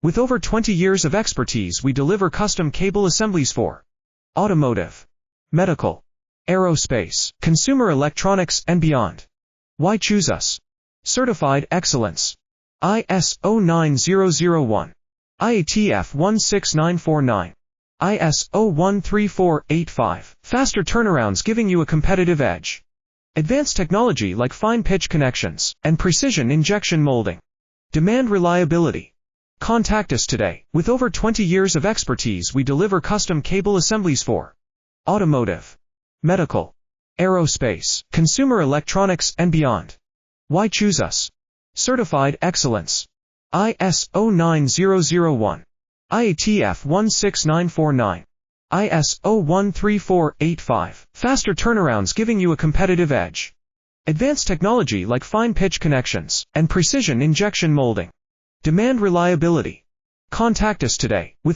With over 20 years of expertise, we deliver custom cable assemblies for automotive, medical, aerospace, consumer electronics, and beyond. Why choose us? Certified excellence. ISO 9001. IATF 16949. ISO 13485. Faster turnarounds giving you a competitive edge. Advanced technology like fine pitch connections and precision injection molding. Demand reliability. Contact us today. With over 20 years of expertise, we deliver custom cable assemblies for automotive, medical, aerospace, consumer electronics, and beyond. Why choose us? Certified excellence. ISO 9001. IATF 16949. ISO 13485. Faster turnarounds giving you a competitive edge. Advanced technology like fine pitch connections and precision injection molding. Demand reliability. Contact us today. With